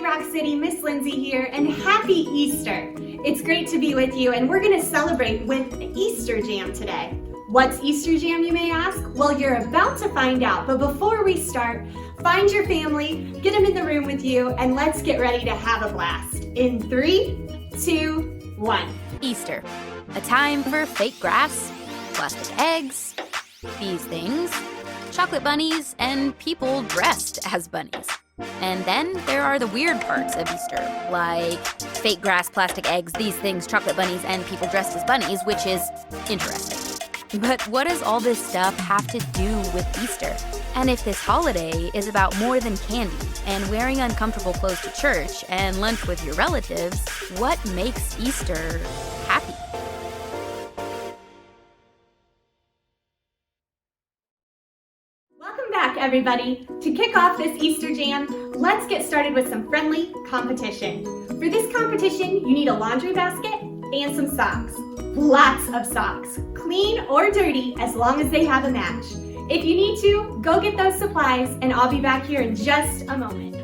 Rock City, Miss Lindsey here, and happy Easter! It's great to be with you, and we're going to celebrate with Easter Jam today. What's Easter Jam, you may ask? Well, you're about to find out, but before we start, find your family, get them in the room with you, and let's get ready to have a blast. In 3, 2, 1. Easter, a time for fake grass, plastic eggs, these things, chocolate bunnies, and people dressed as bunnies. And then there are the weird parts of Easter, like fake grass, plastic eggs, these things, chocolate bunnies, and people dressed as bunnies, which is interesting. But what does all this stuff have to do with Easter? And if this holiday is about more than candy and wearing uncomfortable clothes to church and lunch with your relatives, what makes Easter happy? Welcome back, everybody. To kick off this Easter Jam, let's get started with some friendly competition. For this competition, you need a laundry basket and some socks. Lots of socks, clean or dirty, as long as they have a match. If you need to, go get those supplies, and I'll be back here in just a moment.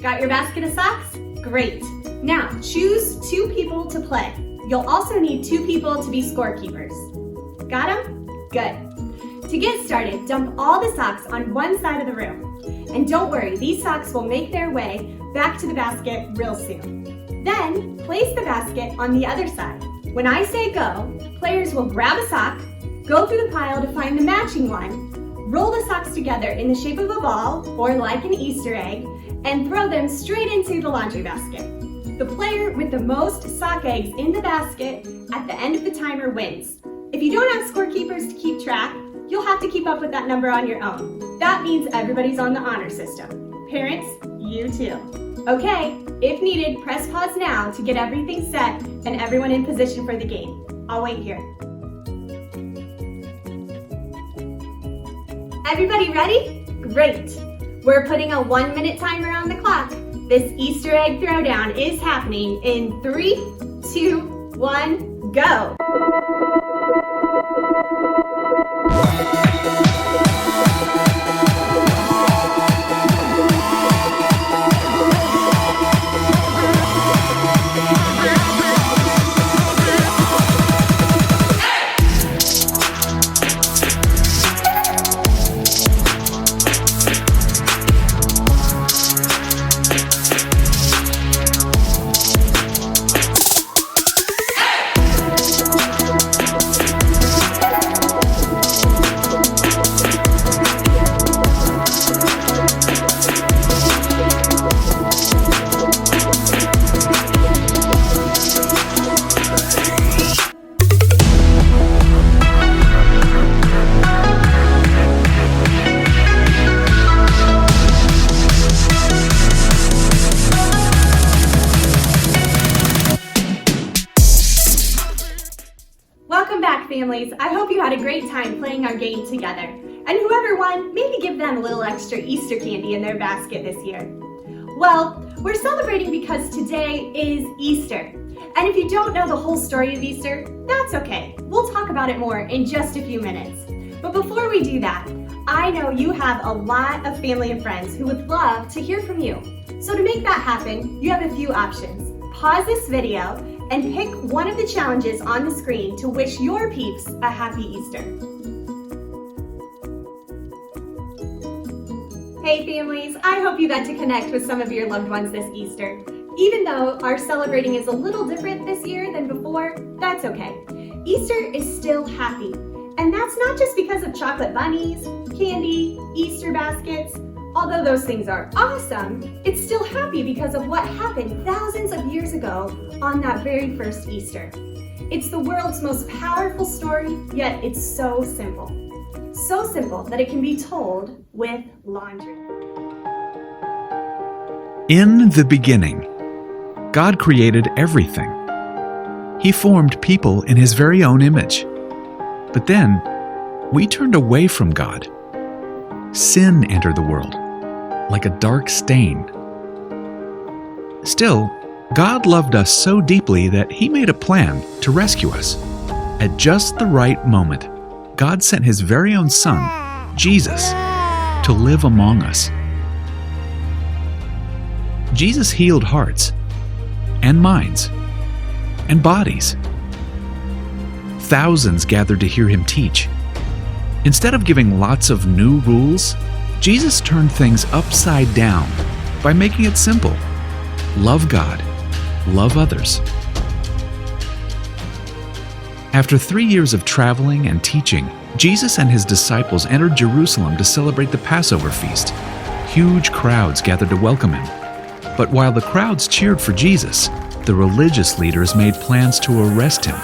Got your basket of socks? Great. Now, choose 2 people to play. You'll also need 2 people to be scorekeepers. Got them? Good. To get started, dump all the socks on one side of the room. And don't worry, these socks will make their way back to the basket real soon. Then, place the basket on the other side. When I say go, players will grab a sock, go through the pile to find the matching one, roll the socks together in the shape of a ball, or like an Easter egg, and throw them straight into the laundry basket. The player with the most sock eggs in the basket at the end of the timer wins. If you don't have scorekeepers to keep track, you'll have to keep up with that number on your own. That means everybody's on the honor system. Parents, you too. Okay, if needed, press pause now to get everything set and everyone in position for the game. I'll wait here. Everybody ready? Great. We're putting a 1-minute timer on the clock. This Easter egg throwdown is happening in 3, 2, 1, go. Families, I hope you had a great time playing our game together. And whoever won, maybe give them a little extra Easter candy in their basket this year. Well, we're celebrating because today is Easter. And if you don't know the whole story of Easter, that's okay. We'll talk about it more in just a few minutes. But before we do that, I know you have a lot of family and friends who would love to hear from you. So to make that happen, you have a few options. Pause this video and pick one of the challenges on the screen to wish your peeps a happy Easter. Hey families, I hope you got to connect with some of your loved ones this Easter. Even though our celebrating is a little different this year than before, that's okay. Easter is still happy. And that's not just because of chocolate bunnies, candy, Easter baskets. Although those things are awesome, it's still happy because of what happened thousands of years ago on that very first Easter. It's the world's most powerful story, yet it's so simple. So simple that it can be told with laundry. In the beginning, God created everything. He formed people in His very own image. But then, we turned away from God. Sin entered the world, like a dark stain. Still, God loved us so deeply that He made a plan to rescue us. At just the right moment, God sent His very own Son, Jesus, to live among us. Jesus healed hearts and minds and bodies. Thousands gathered to hear him teach. Instead of giving lots of new rules, Jesus turned things upside down by making it simple. Love God, love others. After 3 years of traveling and teaching, Jesus and his disciples entered Jerusalem to celebrate the Passover feast. Huge crowds gathered to welcome him. But while the crowds cheered for Jesus, the religious leaders made plans to arrest him.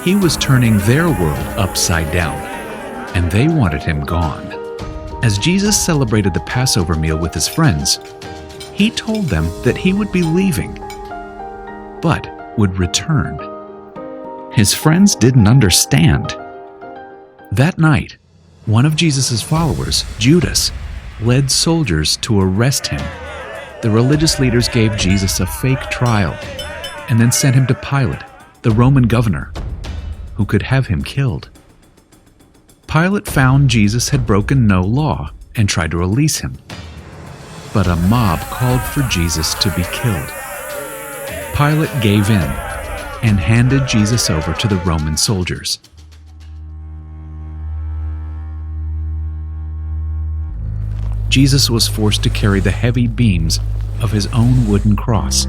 He was turning their world upside down, and they wanted him gone. As Jesus celebrated the Passover meal with his friends, he told them that he would be leaving, but would return. His friends didn't understand. That night, one of Jesus' followers, Judas, led soldiers to arrest him. The religious leaders gave Jesus a fake trial and then sent him to Pilate, the Roman governor, who could have him killed. Pilate found Jesus had broken no law and tried to release him. But a mob called for Jesus to be killed. Pilate gave in and handed Jesus over to the Roman soldiers. Jesus was forced to carry the heavy beams of his own wooden cross.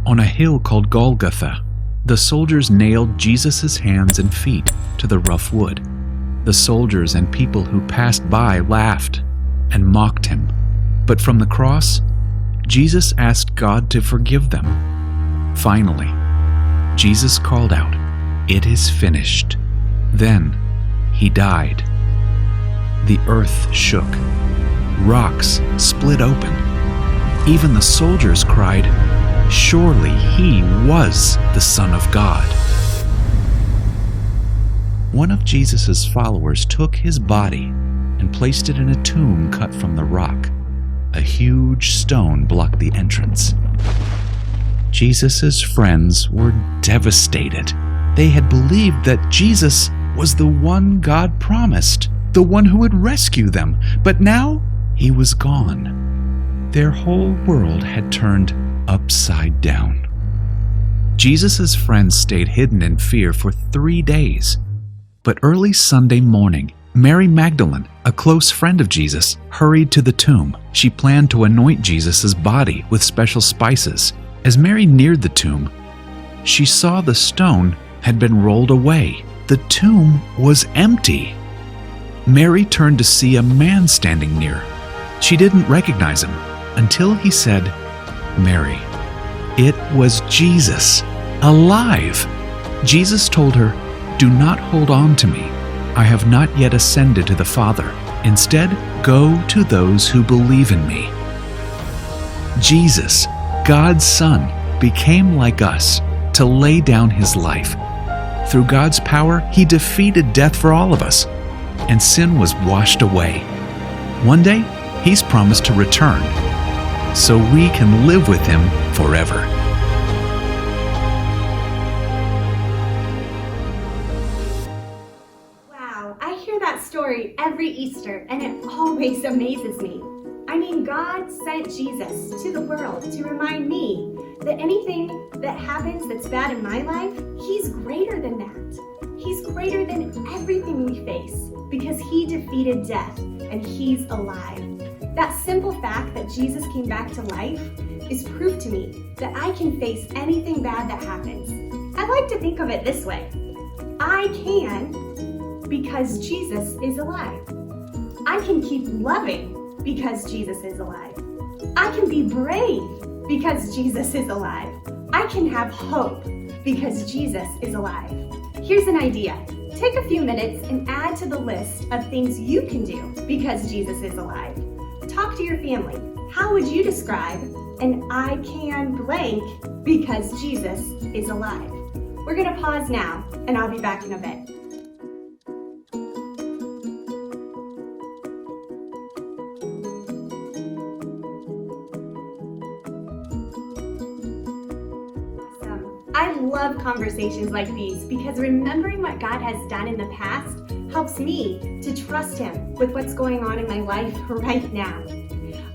On a hill called Golgotha, the soldiers nailed Jesus' hands and feet to the rough wood. The soldiers and people who passed by laughed and mocked him. But from the cross, Jesus asked God to forgive them. Finally, Jesus called out, "It is finished." Then he died. The earth shook. Rocks split open. Even the soldiers cried, "Surely he was the Son of God." One of Jesus' followers took his body and placed it in a tomb cut from the rock. A huge stone blocked the entrance. Jesus' friends were devastated. They had believed that Jesus was the one God promised, the one who would rescue them, but now he was gone. Their whole world had turned upside down. Jesus' friends stayed hidden in fear for 3 days. But early Sunday morning, Mary Magdalene, a close friend of Jesus, hurried to the tomb. She planned to anoint Jesus' body with special spices. As Mary neared the tomb, she saw the stone had been rolled away. The tomb was empty. Mary turned to see a man standing near. She didn't recognize him until he said, "Mary." It was Jesus, alive. Jesus told her, "Do not hold on to me. I have not yet ascended to the Father. Instead, go to those who believe in me." Jesus, God's Son, became like us to lay down his life. Through God's power, he defeated death for all of us, and sin was washed away. One day, he's promised to return, so we can live with him forever. Wow, I hear that story every Easter, and it always amazes me. I mean, God sent Jesus to the world to remind me that anything that happens that's bad in my life, he's greater than that. He's greater than everything we face because he defeated death and he's alive. That simple fact that Jesus came back to life is proof to me that I can face anything bad that happens. I like to think of it this way. I can because Jesus is alive. I can keep loving because Jesus is alive. I can be brave because Jesus is alive. I can have hope because Jesus is alive. Here's an idea. Take a few minutes and add to the list of things you can do because Jesus is alive. Talk to your family. How would you describe an I can blank because Jesus is alive? We're gonna pause now and I'll be back in a bit. Awesome. I love conversations like these because remembering what God has done in the past helps me to trust Him with what's going on in my life right now.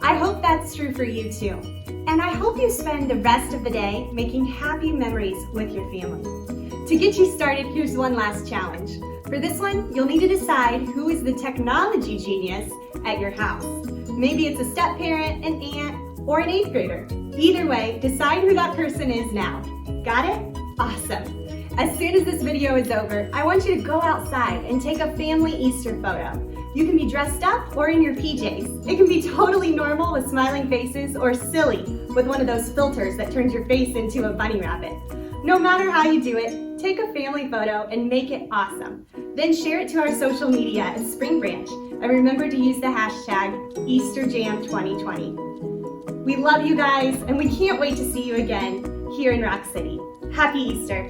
I hope that's true for you too. And I hope you spend the rest of the day making happy memories with your family. To get you started, here's one last challenge. For this one, you'll need to decide who is the technology genius at your house. Maybe it's a step-parent, an aunt, or an 8th grader. Either way, decide who that person is now. Got it? Awesome. As soon as this video is over, I want you to go outside and take a family Easter photo. You can be dressed up or in your PJs. It can be totally normal with smiling faces or silly with one of those filters that turns your face into a bunny rabbit. No matter how you do it, take a family photo and make it awesome. Then share it to our social media at Spring Branch and remember to use the hashtag EasterJam2020. We love you guys and we can't wait to see you again here in Rock City. Happy Easter!